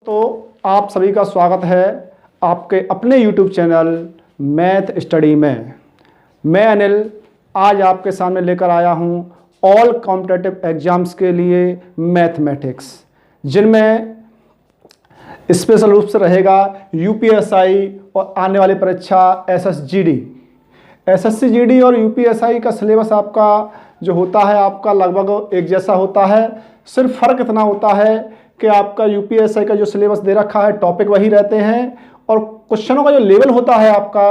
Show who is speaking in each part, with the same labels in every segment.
Speaker 1: तो आप सभी का स्वागत है आपके अपने YouTube चैनल मैथ स्टडी में। मैं अनिल आज आपके सामने लेकर आया हूं ऑल कॉम्पिटिटिव एग्जाम्स के लिए मैथमेटिक्स, जिनमें स्पेशल रूप से रहेगा यूपीएसआई और आने वाली परीक्षा एसएसजीडी। एसएससीजीडी और यूपीएसआई का सिलेबस आपका जो होता है आपका लगभग एक जैसा होता है। सिर्फ फ़र्क इतना होता है कि आपका यूपीएसआई का जो सिलेबस दे रखा है टॉपिक वही रहते हैं और क्वेश्चनों का जो लेवल होता है आपका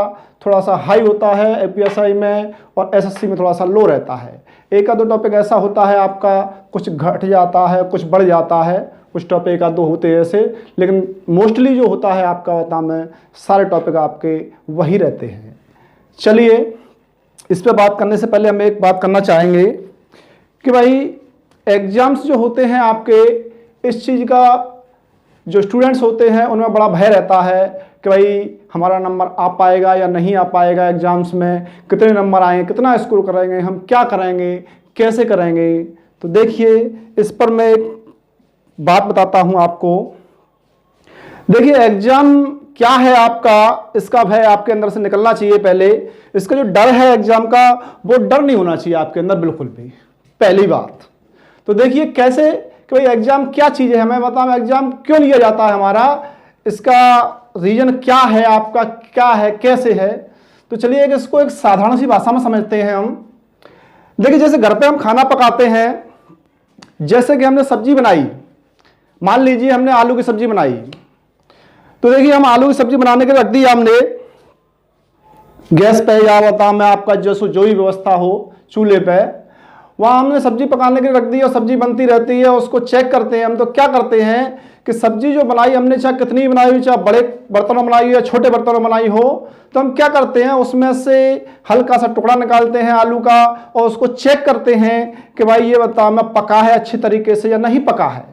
Speaker 1: थोड़ा सा हाई होता है यूपीएसआई में और एसएससी में थोड़ा सा लो रहता है। एक आध दो टॉपिक ऐसा होता है आपका कुछ घट जाता है, कुछ बढ़ जाता है, कुछ टॉपिक एक आध दो होते हैं ऐसे, लेकिन मोस्टली जो होता है आपका बता में सारे टॉपिक आपके वही रहते हैं। चलिए इस पर बात करने से पहले हम एक बात करना चाहेंगे कि भाई एग्ज़ाम्स जो होते हैं आपके इस चीज़ का जो स्टूडेंट्स होते हैं उनमें बड़ा भय रहता है कि भाई हमारा नंबर आ पाएगा या नहीं आ पाएगा, एग्ज़ाम्स में कितने नंबर आएंगे, कितना स्कोर करेंगे, हम क्या करेंगे, कैसे करेंगे। तो देखिए इस पर मैं एक बात बताता हूँ आपको। देखिए एग्ज़ाम क्या है आपका, इसका भय आपके अंदर से निकलना चाहिए। पहले इसका जो डर है एग्ज़ाम का वो डर नहीं होना चाहिए आपके अंदर बिल्कुल भी, पहली बात। तो देखिए कैसे कि भाई एग्ज़ाम क्या चीज़ है, हमें बताओ एग्ज़ाम क्यों लिया जाता है हमारा, इसका रीजन क्या है आपका, क्या है, कैसे है। तो चलिए इसको एक साधारण सी भाषा में समझते हैं हम। देखिए जैसे घर पे हम खाना पकाते हैं, जैसे कि हमने सब्जी बनाई, मान लीजिए हमने आलू की सब्जी बनाई, तो देखिए हम आलू की सब्जी बनाने के रख दी हमने गैस पे या बता मैं आपका जो भी व्यवस्था हो चूल्हे पे, वहाँ हमने सब्जी पकाने के रख दी और सब्जी बनती रहती है, उसको चेक करते हैं हम। तो क्या करते हैं कि सब्जी जो बनाई हमने चाहे कितनी बनाई हो, चाहे बड़े बर्तनों में बनाई हो या छोटे बर्तनों में बनाई हो, तो हम क्या करते हैं उसमें से हल्का सा टुकड़ा निकालते हैं आलू का और उसको चेक करते हैं कि भाई ये बता मैं पका है अच्छी तरीके से या नहीं पका है।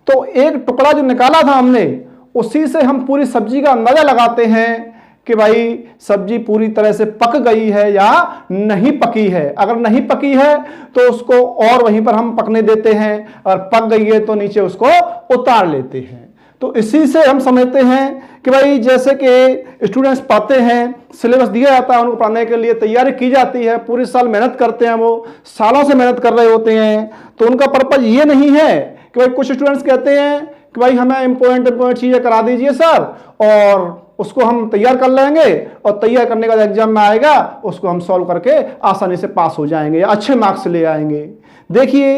Speaker 1: तो एक टुकड़ा जो निकाला था हमने उसी से हम पूरी सब्जी का अंदाजा लगाते हैं कि भाई सब्जी पूरी तरह से पक गई है या नहीं पकी है। अगर नहीं पकी है तो उसको और वहीं पर हम पकने देते हैं और पक गई है तो नीचे उसको उतार लेते हैं। तो इसी से हम समझते हैं कि भाई जैसे कि स्टूडेंट्स पढ़ते हैं, सिलेबस दिया जाता है उनको पढ़ने के लिए, तैयारी की जाती है, पूरी साल मेहनत करते हैं, वो सालों से मेहनत कर रहे होते हैं। तो उनका पर्पज ये नहीं है कि भाई कुछ स्टूडेंट्स कहते हैं कि भाई हमें इंपॉर्टेंट चीज़ें करा दीजिए सर और उसको हम तैयार कर लेंगे और तैयार करने के बाद एग्जाम में आएगा उसको हम सॉल्व करके आसानी से पास हो जाएंगे या अच्छे मार्क्स ले आएंगे। देखिए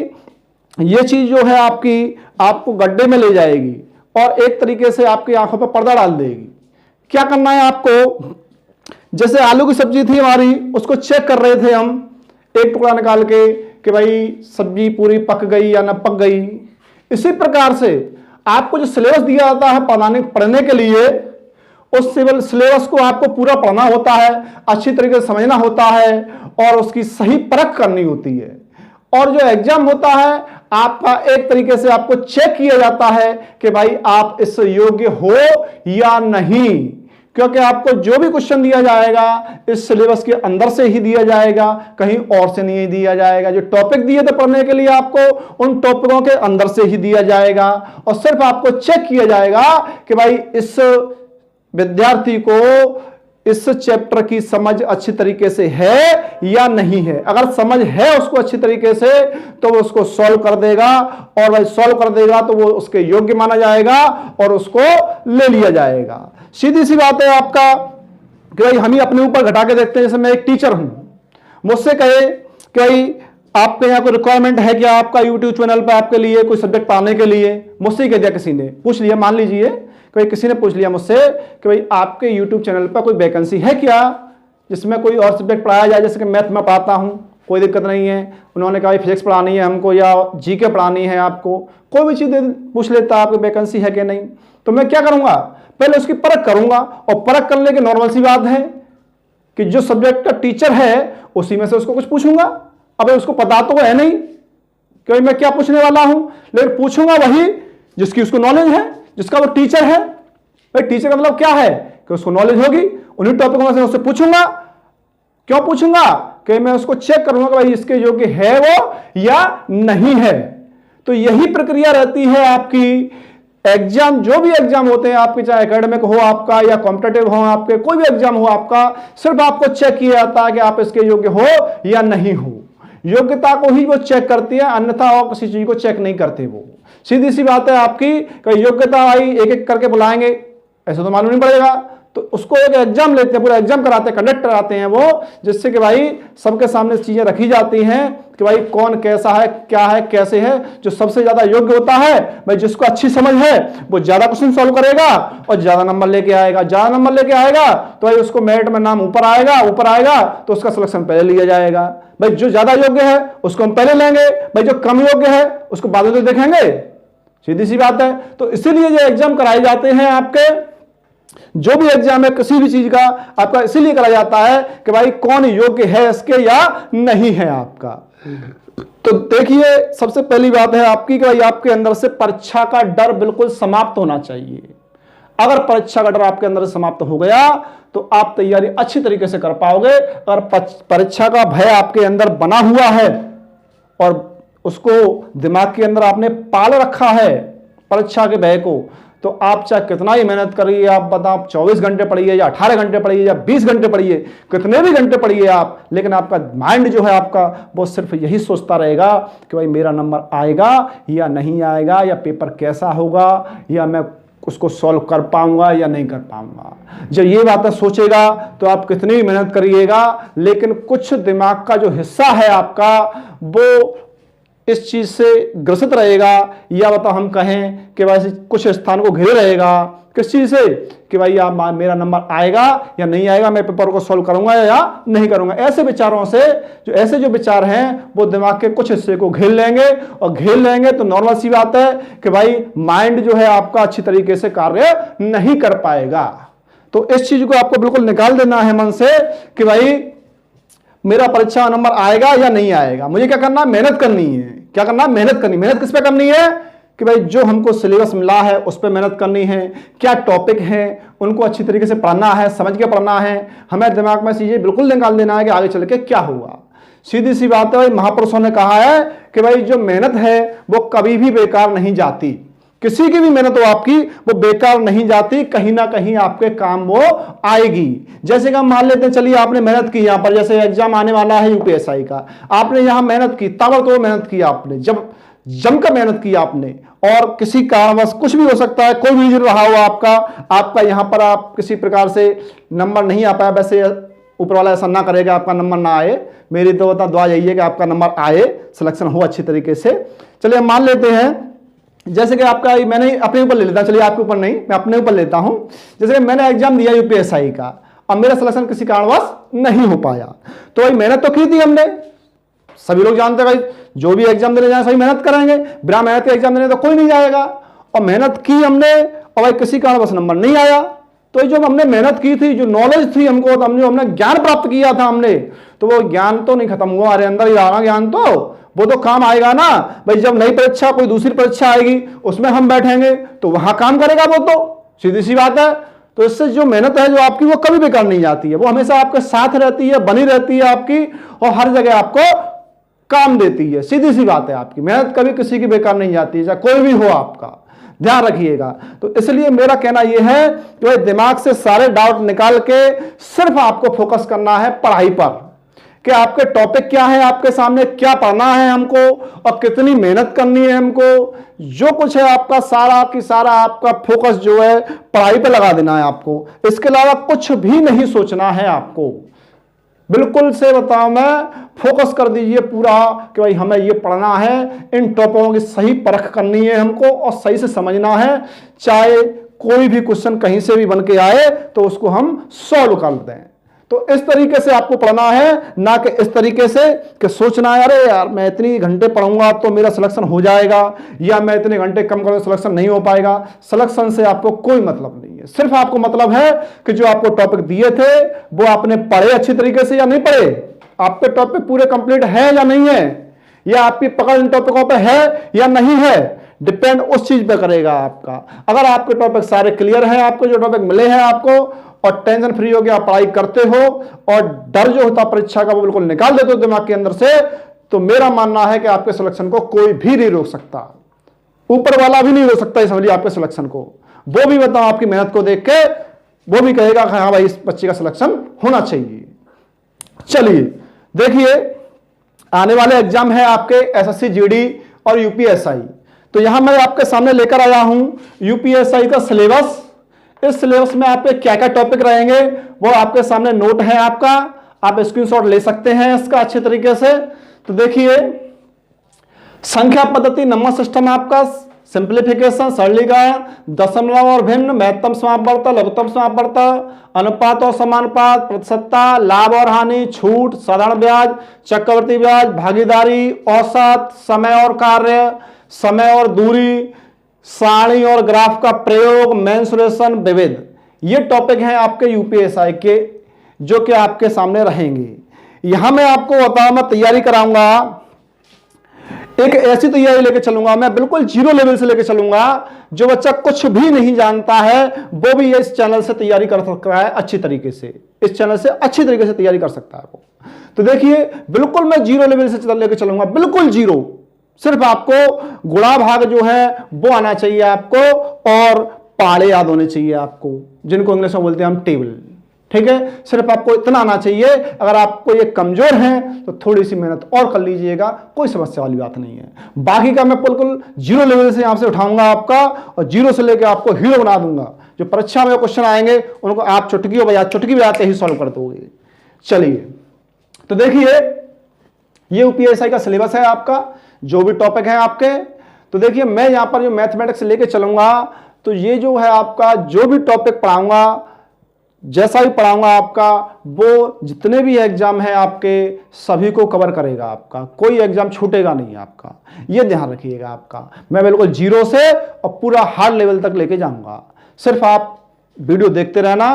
Speaker 1: ये चीज़ जो है आपको गड्ढे में ले जाएगी और एक तरीके से आपकी आंखों पर पर्दा डाल देगी। क्या करना है आपको, जैसे आलू की सब्जी थी हमारी, उसको चेक कर रहे थे हम एक टुकड़ा निकाल के कि भाई सब्जी पूरी पक गई या ना पक गई। इसी प्रकार से आपको जो सिलेबस दिया जाता है पढ़ने के लिए, उस सिलेबस को आपको पूरा पढ़ना होता है, अच्छी तरीके से समझना होता है और उसकी सही परख करनी होती है। और जो एग्जाम होता है आपका एक तरीके से आपको चेक किया जाता है कि भाई आप इस योग्य हो या नहीं, क्योंकि आपको जो भी क्वेश्चन दिया जाएगा इस सिलेबस के अंदर से ही दिया जाएगा, कहीं और से नहीं दिया जाएगा। जो टॉपिक दिए थे पढ़ने के लिए आपको उन टॉपिकों के अंदर से ही दिया जाएगा और सिर्फ आपको चेक किया जाएगा कि भाई इस विद्यार्थी को इस चैप्टर की समझ अच्छी तरीके से है या नहीं है। अगर समझ है उसको अच्छी तरीके से तो वो उसको सॉल्व कर देगा और भाई सॉल्व कर देगा तो वो उसके योग्य माना जाएगा और उसको ले लिया जाएगा। सीधी सी बात है आपका कि भाई हम ही अपने ऊपर घटा के देखते हैं। जैसे मैं एक टीचर हूं, मुझसे कहे कि भाई आपके यहाँ कोई रिक्वायरमेंट है क्या आपका यूट्यूब चैनल पर आपके लिए कोई सब्जेक्ट पढ़ाने के लिए, मुझसे ही कह दिया, किसी ने पूछ लिया, मान लीजिए कि किसी ने पूछ लिया मुझसे कि भाई आपके यूट्यूब चैनल पर कोई वैकेंसी है क्या जिसमें कोई और सब्जेक्ट पढ़ाया जाए, जैसे कि मैथ में पढ़ाता हूं, कोई दिक्कत नहीं है। उन्होंने कहा फिजिक्स पढ़ानी है हमको या जीके पढ़ानी है आपको, कोई भी चीज़ पूछ लेता आपकी वैकेंसी है कि नहीं। तो मैं क्या करूँगा, पहले उसकी परख करूँगा और परख करने की नॉर्मल सी बात है कि जो सब्जेक्ट का टीचर है उसी में से उसको कुछ पूछूंगा। अब उसको पता तो है नहीं कि मैं क्या पूछने वाला हूं, लेकिन पूछूंगा वही जिसकी उसको नॉलेज है, जिसका वो टीचर है। भाई टीचर का मतलब क्या है कि उसको नॉलेज होगी, उन्हीं टॉपिकों में से उससे पूछूंगा। क्यों पूछूंगा कि मैं उसको चेक करूंगा कि भाई इसके योग्य है वो या नहीं है। तो यही प्रक्रिया रहती है आपकी एग्जाम, जो भी एग्जाम होते हैं आपके, चाहे एकेडमिक हो आपका या कॉम्पिटेटिव हो आपके, कोई भी एग्जाम हो आपका, सिर्फ आपको चेक किया जाता है कि आप इसके योग्य हो या नहीं हो। योग्यता को ही वो चेक करती है, अन्यथा और किसी चीज को चेक नहीं करते। वो सीधी सी बात है आपकी, योग्यता आई एक एक करके बुलाएंगे, ऐसा तो मालूम नहीं पड़ेगा, तो उसको एक एग्जाम लेते हैं, पूरा एग्जाम कराते हैं, कंडक्ट कराते हैं वो, जिससे कि भाई सबके सामने चीजें रखी जाती हैं कि भाई कौन कैसा है, क्या है, कैसे है। जो सबसे ज्यादा योग्य होता है भाई, जिसको अच्छी समझ है, वो ज्यादा क्वेश्चन सॉल्व करेगा और ज्यादा नंबर लेके आएगा। ज्यादा नंबर लेके आएगा तो भाई उसको मेरिट में नाम ऊपर आएगा तो उसका सिलेक्शन पहले लिया जाएगा। भाई जो ज्यादा योग्य है उसको हम पहले लेंगे, भाई जो कम योग्य है उसको बाद में देखेंगे। सीधी सी बात है। तो इसीलिए जो एग्जाम कराए जाते हैं आपके, जो भी एग्जाम है किसी भी चीज का आपका, इसीलिए करा जाता है कि भाई कौन योग्य है इसके या नहीं है आपका। तो देखिए, सबसे पहली बात है आपकी कि भाई आपके अंदर से परीक्षा का डर बिल्कुल समाप्त होना चाहिए। अगर परीक्षा का डर आपके अंदर से समाप्त हो गया तो आप तैयारी अच्छी तरीके से कर पाओगे। अगर परीक्षा का भय आपके अंदर बना हुआ है और उसको दिमाग के अंदर आपने पाल रखा है परीक्षा के भय को, तो आप चाहे कितना ही मेहनत करिए, आप बताओ 24 घंटे पढ़िए या 18 घंटे पढ़िए या 20 घंटे पढ़िए, कितने भी घंटे पढ़िए आप, लेकिन आपका माइंड जो है आपका वो सिर्फ यही सोचता रहेगा कि भाई मेरा नंबर आएगा या नहीं आएगा, या पेपर कैसा होगा, या मैं उसको सॉल्व कर पाऊंगा या नहीं कर पाऊंगा। जब ये बातें सोचेगा तो आप कितनी भी मेहनत करिएगा, लेकिन कुछ दिमाग का जो हिस्सा है आपका वो इस चीज से ग्रसित रहेगा, या बताओ हम कहें कि वैसे कुछ स्थान को घेरे रहेगा। किस चीज से? कि भाई आप मेरा नंबर आएगा या नहीं आएगा, मैं पेपर को सॉल्व करूंगा या नहीं करूंगा। ऐसे विचारों से, जो विचार हैं वो दिमाग के कुछ हिस्से को घेर लेंगे, और घेर लेंगे तो नॉर्मल सी बात है कि भाई माइंड जो है आपका अच्छी तरीके से कार्य नहीं कर पाएगा। तो इस चीज को आपको बिल्कुल निकाल देना है मन से कि भाई मेरा परीक्षा नंबर आएगा या नहीं आएगा। मुझे क्या करना है? मेहनत करनी है। क्या करना है? मेहनत करनी। मेहनत किस पे करनी है? कि भाई जो हमको सिलेबस मिला है उस पर मेहनत करनी है, क्या टॉपिक है उनको अच्छी तरीके से पढ़ना है, समझ के पढ़ना है। हमें दिमाग में चीजें बिल्कुल निकाल देना है कि आगे चल के क्या होगा। सीधी सी बात है, भाई महापुरुषों ने कहा है कि भाई जो मेहनत है वो कभी भी बेकार नहीं जाती। किसी की भी मेहनत हो आपकी वो बेकार नहीं जाती, कहीं ना कहीं आपके काम वो आएगी। जैसे कि हम मान लेते हैं, चलिए आपने मेहनत की, यहां पर जैसे एग्जाम आने वाला है यूपीएसआई का, आपने यहां मेहनत की, ताबड़तोड़ मेहनत की आपने, जब जमकर मेहनत की आपने, और किसी कारणवश कुछ भी हो सकता है, कोई भी रीजन रहा हो आपका यहां पर आप किसी प्रकार से नंबर नहीं आ पाया। वैसे ऊपर वाला ऐसा ना करेगा आपका नंबर ना आए, मेरी तो दुआ यही है कि आपका नंबर आए, सिलेक्शन हो अच्छी तरीके से। चलिए हम मान लेते हैं जैसे कि आपका, मैंने अपने ऊपर ले लेता हूं, चलिए आपके ऊपर नहीं, मैं अपने ऊपर लेता हूं। जैसे कि मैंने एग्जाम दिया यूपीएसआई का, अब मेरा सिलेक्शन किसी कारणवश नहीं हो पाया, तो भाई मेहनत तो की थी हमने। सभी लोग जानते हैं भाई जो भी एग्जाम देने जाए सभी मेहनत करेंगे, बिना मेहनत के एग्जाम देने तो कोई नहीं जाएगा। और मेहनत की हमने और भाई किसी कारणवश नंबर नहीं आया, तो जो हमने मेहनत की थी, जो नॉलेज थी हमको, तो हमने ज्ञान प्राप्त किया था हमने, तो वो ज्ञान तो नहीं खत्म हुआ, हमारे अंदर ही रहा ज्ञान, तो वो तो काम आएगा ना भाई। जब नई परीक्षा, कोई दूसरी परीक्षा आएगी उसमें हम बैठेंगे तो वहां काम करेगा वो, तो सीधी सी बात है। तो इससे जो मेहनत है जो आपकी वो कभी बेकार नहीं जाती है, वो हमेशा आपके साथ रहती है, बनी रहती है आपकी, और हर जगह आपको काम देती है। सीधी सी बात है, आपकी मेहनत कभी किसी की बेकार नहीं जाती है, चाहे कोई भी हो आपका, ध्यान रखिएगा। तो इसलिए मेरा कहना यह है कि भाई दिमाग से सारे डाउट निकाल के सिर्फ आपको फोकस करना है पढ़ाई पर, कि आपके टॉपिक क्या है, आपके सामने क्या पढ़ना है हमको, और कितनी मेहनत करनी है हमको। जो कुछ है आपका सारा की सारा आपका फोकस जो है पढ़ाई पे लगा देना है आपको, इसके अलावा कुछ भी नहीं सोचना है आपको। बिल्कुल से बताऊं मैं, फोकस कर दीजिए पूरा कि भाई हमें ये पढ़ना है, इन टॉपिकों की सही परख करनी है हमको और सही से समझना है। चाहे कोई भी क्वेश्चन कहीं से भी बन के आए तो उसको हम सॉल्व कर दें। तो इस तरीके से आपको पढ़ना है, ना कि इस तरीके से कि सोचना है अरे यार मैं इतनी घंटे पढ़ूंगा तो मेरा सिलेक्शन हो जाएगा, या मैं इतने घंटे कम करूंगा सिलेक्शन नहीं हो पाएगा। सिलेक्शन से आपको कोई मतलब नहीं है, सिर्फ आपको मतलब है कि जो आपको टॉपिक दिए थे वो आपने पढ़े अच्छी तरीके से या नहीं पढ़े, आपके टॉपिक पूरे कंप्लीट है या नहीं है, या आपकी पकड़ इन टॉपिकों पे है या नहीं है, डिपेंड उस चीज पे करेगा आपका। अगर आपके टॉपिक सारे क्लियर हैं, आपको जो टॉपिक मिले हैं आपको, और टेंशन फ्री हो गया आप पढ़ाई करते हो, और डर जो होता परीक्षा का वो बिल्कुल निकाल देते हो दिमाग के अंदर से, तो मेरा मानना है कि आपके सिलेक्शन को कोई भी नहीं रोक सकता। ऊपर वाला भी नहीं हो सकता समझिए आपके सिलेक्शन को, वो भी बताओ आपकी मेहनत को देख के वो भी कहेगा हाँ भाई इस बच्चे का सिलेक्शन होना चाहिए। चलिए देखिए, आने वाले एग्जाम है आपके एसएससी जीडी और यूपीएसआई। तो यहां मैं आपके सामने लेकर आया हूं यूपीएसआई का सिलेबस। इस सिलेबस में आपके क्या क्या टॉपिक रहेंगे वो आपके सामने नोट है आपका, आप स्क्रीनशॉट ले सकते हैं इसका अच्छे तरीके से। तो देखिए, संख्या पद्धति नंबर सिस्टम आपका, सिंप्लीफिकेशन सरलीकरण, दशमलव और भिन्न, महत्तम समापवर्त, लघुत्तम समापवर्त, अनुपात और समानुपात, प्रतिशतता, लाभ और हानि, छूट, साधारण ब्याज, चक्रवर्ती ब्याज, भागीदारी, औसत, समय और कार्य, समय और दूरी, सारणी और ग्राफ का प्रयोग, मेंसुरेशन, विविध, ये टॉपिक हैं आपके यूपीएसआई के जो कि आपके सामने रहेंगे। यहां मैं आपको बताऊं, मैं तैयारी कराऊंगा, एक ऐसी तैयारी लेके चलूंगा मैं, बिल्कुल जीरो लेवल से लेके चलूंगा। जो बच्चा कुछ भी नहीं जानता है वो भी इस चैनल से तैयारी कर सकता है अच्छी तरीके से, इस चैनल से अच्छी तरीके से तैयारी कर सकता है वो। तो देखिए, बिल्कुल मैं जीरो लेवल से लेके चलूंगा, बिल्कुल जीरो। सिर्फ आपको गुणा भाग जो है वो आना चाहिए आपको, और पाड़े याद होने चाहिए आपको, जिनको इंग्लिश में बोलते हैं हम टेबल। ठीक है, सिर्फ आपको इतना आना चाहिए। अगर आपको ये कमजोर है तो थोड़ी सी मेहनत और कर लीजिएगा, कोई समस्या वाली बात नहीं है। बाकी का मैं बिल्कुल जीरो लेवल से यहां से उठाऊंगा आपका, और जीरो से लेकर आपको हीरो बना दूंगा। जो परीक्षा में क्वेश्चन आएंगे उनको आप चुटकी बजाते ही सॉल्व कर दोगे। चलिए, तो देखिए, ये यूपीएसआई का सिलेबस है आपका, जो भी टॉपिक है आपके। तो देखिए, मैं यहां पर जो मैथमेटिक्स लेके चलूंगा, तो ये जो है आपका जो भी टॉपिक पढ़ाऊंगा, जैसा भी पढ़ाऊंगा आपका, वो जितने भी एग्जाम हैं आपके सभी को कवर करेगा आपका, कोई एग्जाम छूटेगा नहीं आपका, ये ध्यान रखिएगा आपका। मैं बिल्कुल जीरो से और पूरा हार्ड लेवल तक लेके जाऊंगा। सिर्फ आप वीडियो देखते रहना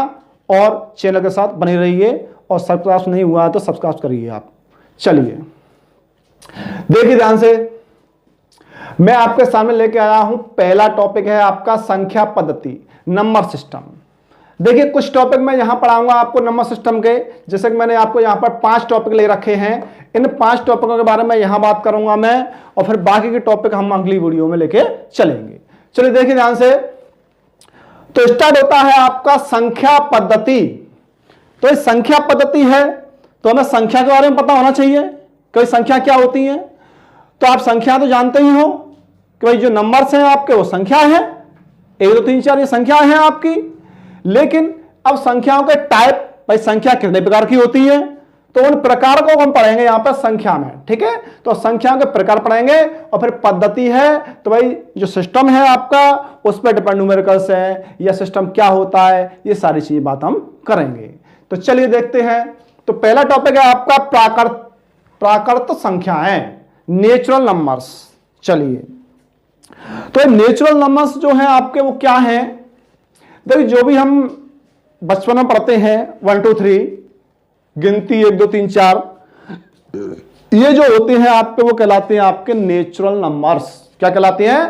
Speaker 1: और चैनल के साथ बने रहिए, और सब्सक्राइब नहीं हुआ है तो सब्सक्राइब करिए आप। चलिए देखिए ध्यान से, मैं आपके सामने लेके आया हूं, पहला टॉपिक है आपका संख्या पद्धति नंबर सिस्टम। देखिए, कुछ टॉपिक मैं यहां पढ़ाऊंगा आपको नंबर सिस्टम के, जैसे कि मैंने आपको यहां पर 5 टॉपिक ले रखे हैं। इन 5 टॉपिकों के बारे में यहां बात करूंगा मैं, और फिर बाकी के टॉपिक हम अगली वीडियो में लेके चलेंगे। चलिए देखिए ध्यान से, तो स्टार्ट होता है आपका संख्या पद्धति। तो ये संख्या पद्धति है तो हमें संख्या के बारे में पता होना चाहिए कि संख्या क्या होती है। तो आप संख्या तो जानते ही हो कि भाई जो नंबर्स हैं आपके वो संख्या है, 1 2 3 4 ये संख्या है आपकी। लेकिन अब संख्याओं के टाइप, भाई संख्या कितने प्रकार की होती है, तो उन प्रकार को हम पढ़ेंगे यहां पर संख्या में। ठीक है, तो संख्याओं के प्रकार पढ़ेंगे, और फिर पद्धति है तो भाई जो सिस्टम है आपका उस पर डिपेंड न्यूमेरिकल्स है, या सिस्टम क्या होता है, ये सारी चीजें बात हम करेंगे। तो चलिए देखते हैं। तो पहला टॉपिक है आपका प्राकृत संख्याएं, नेचुरल नंबर्स। चलिए, तो नेचुरल नंबर्स जो है आपके वो क्या है, देखिए जो भी हम बचपन में पढ़ते हैं 1 2 3 गिनती 1 2 3 4, ये जो होते हैं आपके वो कहलाते हैं आपके नेचुरल नंबर्स। क्या कहलाते हैं?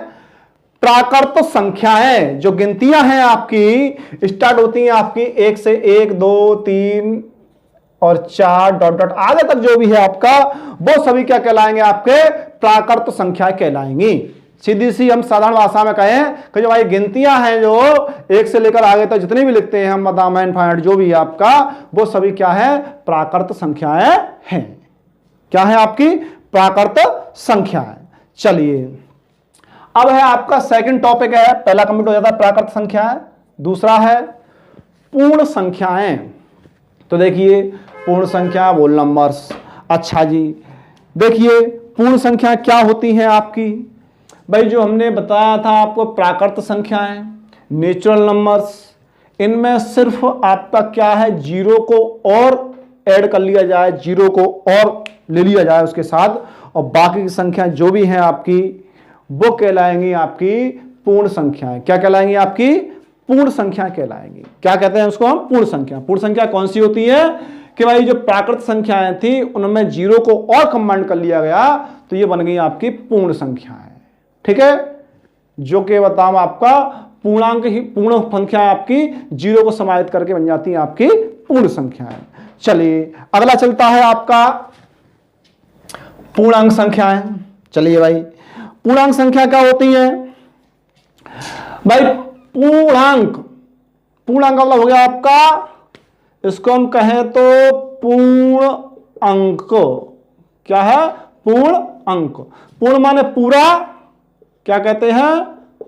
Speaker 1: प्राकृत संख्याएं। जो गिनतियां हैं आपकी स्टार्ट होती हैं आपकी 1 से 1 2 3 और 4 डॉट डॉट आगे तक जो भी है आपका, वो सभी क्या कहलाएंगे? आपके प्राकृत संख्याएं कहलाएंगी। सीधी सी हम साधारण भाषा में कहें कि जो भाई गिनतियां हैं जो 1 से लेकर आगे तक जितनी भी लिखते हैं हम, बताम इनफाइनाइट जो भी है आपका, वो सभी क्या है? प्राकृत संख्याएं हैं। क्या है आपकी? प्राकृत संख्याएं। चलिए, अब है आपका सेकंड टॉपिक है, पहला कंप्लीट हो जाता है प्राकृत संख्याएं, दूसरा है पूर्ण संख्याएं। तो देखिए, पूर्ण संख्या होल नंबर्स। अच्छा जी, देखिए पूर्ण संख्या क्या होती है आपकी? भाई जो हमने बताया था आपको, प्राकृत संख्याएं, नेचुरल नंबर्स, इनमें सिर्फ आपका क्या है? जीरो को और ऐड कर लिया जाए, जीरो को और ले लिया जाए उसके साथ, और बाकी की संख्या जो भी हैं आपकी वो कहलाएंगी आपकी पूर्ण संख्याएं। क्या कहलाएंगी? आपकी पूर्ण संख्या कहलाएंगी। क्या कहते हैं उसको हम? पूर्ण संख्या। पूर्ण संख्या कौन सी होती है कि भाई जो प्राकृत संख्याएं थी उनमें जीरो को और कंबाइंड कर लिया गया, तो ये बन गई आपकी पूर्ण संख्याएं। ठीक है, जो कि बताऊं आपका पूर्णांक ही, पूर्ण संख्या आपकी जीरो को समाहित करके बन जाती है आपकी पूर्ण संख्याएं। चलिए, अगला चलता है आपका पूर्णांक संख्याएं। चलिए भाई, पूर्णांक संख्या क्या होती है? भाई पूर्णांक, पूर्णांक का मतलब हो गया आपका, इसको हम कहें तो पूर्ण अंक। क्या है? पूर्ण अंक। पूर्ण माने पूरा, क्या कहते हैं?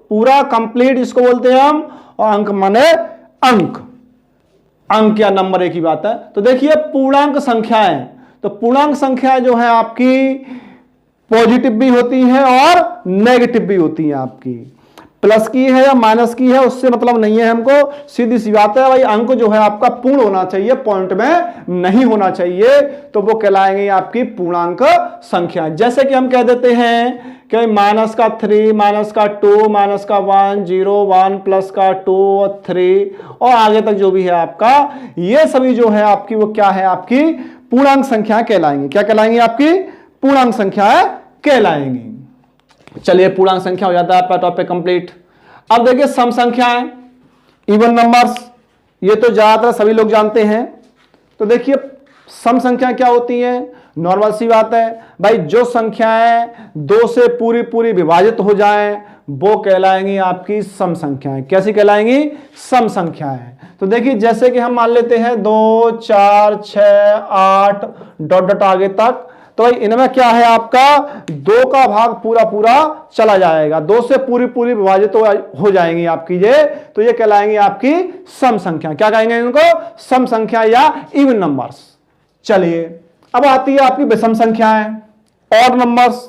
Speaker 1: पूरा, कंप्लीट इसको बोलते हैं हम। और अंक माने अंक, अंक या नंबर एक ही बात है। तो देखिए पूर्णांक संख्याएं, तो पूर्णांक संख्याएं जो है आपकी पॉजिटिव भी होती हैं और नेगेटिव भी होती हैं। आपकी प्लस की है या माइनस की है उससे मतलब नहीं है हमको, सीधी सी बात है भाई, अंक जो है आपका पूर्ण होना चाहिए, पॉइंट में नहीं होना चाहिए, तो वो कहलाएंगे आपकी पूर्णांक संख्या। जैसे कि हम कह देते हैं कि -3, -2, -1, 0, 1, +2 और 3 और आगे तक जो भी है आपका, ये सभी जो है आपकी वो क्या है? आपकी पूर्णांक संख्या कहलाएंगी। क्या कहलाएंगी? आपकी पूर्णांक संख्या कहलाएंगी। चलिए पूर्णांक संख्या हो जाता है आपका टॉपिक कंप्लीट। अब देखिए सम संख्याएं, इवन नंबर्स, ये तो ज्यादातर सभी लोग जानते हैं। तो देखिए सम संख्या क्या होती है? नॉर्मल सी बात है भाई, जो संख्याएं 2 से पूरी पूरी विभाजित हो जाएं वो कहलाएंगी आपकी सम संख्याएं। कैसी कहलाएंगी? सम संख्याएं। तो देखिए जैसे कि हम मान लेते हैं 2, 4, 6, 8 डॉट डॉट आगे तक, तो भाई इनमें क्या है आपका 2 का भाग पूरा पूरा चला जाएगा, 2 से पूरी पूरी विभाजित हो जाएंगी आपकी ये, तो ये कहलाएंगी आपकी सम संख्या। क्या कहेंगे इनको? सम संख्या या इवन नंबर्स। चलिए अब आती है आपकी विषम संख्याएं, ऑड नंबर्स।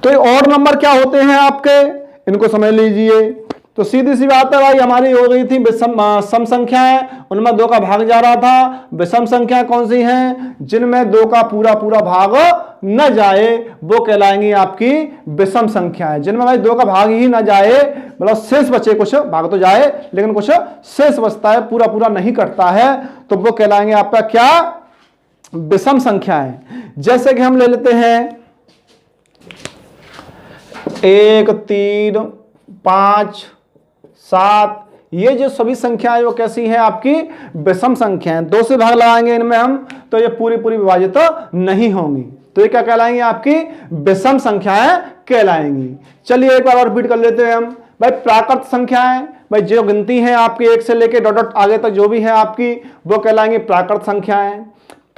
Speaker 1: तो ये ऑड नंबर क्या होते हैं आपके, इनको समझ लीजिए। तो सीधी सी बात है भाई, हमारी हो गई थी सम संख्याएं, उनमें 2 का भाग जा रहा था। विषम संख्या कौन सी हैं? जिनमें 2 का पूरा पूरा भाग न जाए वो कहलाएंगी आपकी विषम संख्याएं। जिनमें भाई 2 का भाग ही न जाए, मतलब शेष बचे, कुछ भाग तो जाए लेकिन कुछ शेष बचता है, पूरा पूरा नहीं कटता है, तो वो कहलाएंगे आपका क्या? विषम संख्याएं। जैसे कि हम ले लेते हैं 1, 3, 5, 7, ये जो सभी संख्याएं वो कैसी हैं? आपकी विषम संख्याएं। 2 से भाग लगाएंगे इनमें हम, तो ये पूरी पूरी विभाजित तो नहीं होंगी, तो ये क्या कहलाएंगी? आपकी विषम संख्याएं कहलाएंगी। चलिए एक बार और रिपीट कर लेते हैं हम। भाई प्राकृत संख्याएं, भाई जो गिनती है आपकी 1 से लेके डॉट डॉट आगे तक जो भी है आपकी, वो कहलाएंगी प्राकृत संख्याएं।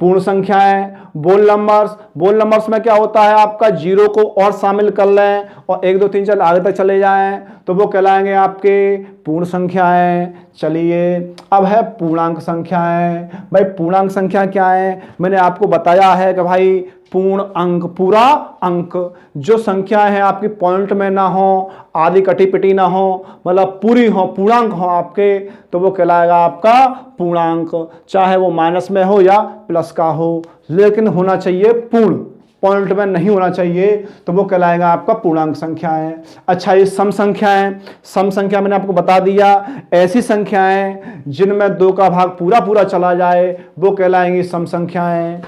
Speaker 1: पूर्ण संख्याएं, बोल नंबर्स, बोल नंबर्स में क्या होता है आपका 0 को और शामिल कर लें और 1, 2, 3, 4 आगे तक चले जाएं, तो वो कहलाएंगे आपके पूर्ण संख्याएं। चलिए अब है पूर्णांक संख्याएं। भाई पूर्णांक संख्या क्या है? मैंने आपको बताया है कि भाई पूर्ण अंक, पूरा अंक, जो संख्या है आपकी पॉइंट में ना हो, आधी कटी पिटी ना हो, मतलब पूरी हो, पूर्णांक हो आपके, तो वो कहलाएगा आपका पूर्णांक। चाहे वो माइनस में हो या प्लस का हो, लेकिन होना चाहिए पूर्ण, पॉइंट में नहीं होना चाहिए, तो वो कहलाएगा आपका पूर्णांक संख्याएं। अच्छा ये सम संख्याएं, सम संख्या मैंने आपको बता दिया, ऐसी संख्याएं जिनमें 2 का भाग पूरा पूरा चला जाए वो कहलाएंगी सम संख्याएं।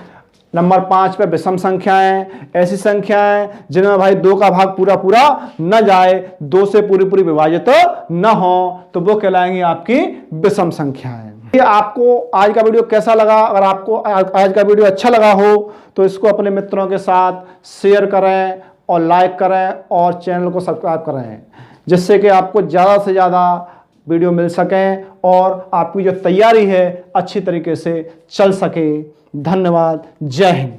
Speaker 1: नंबर 5 पे विषम संख्याएं, ऐसी संख्याएं जिनमें भाई 2 का भाग पूरा पूरा न जाए, 2 से पूरी पूरी विभाजित न हो, तो वो कहलाएंगी आपकी विषम संख्याएं। आपको आज का वीडियो कैसा लगा? अगर आपको आज का वीडियो अच्छा लगा हो तो इसको अपने मित्रों के साथ शेयर करें और लाइक करें और चैनल को सब्सक्राइब करें, जिससे कि आपको ज़्यादा से ज़्यादा वीडियो मिल सकें और आपकी जो तैयारी है अच्छी तरीके से चल सके। धन्यवाद। जय हिंद।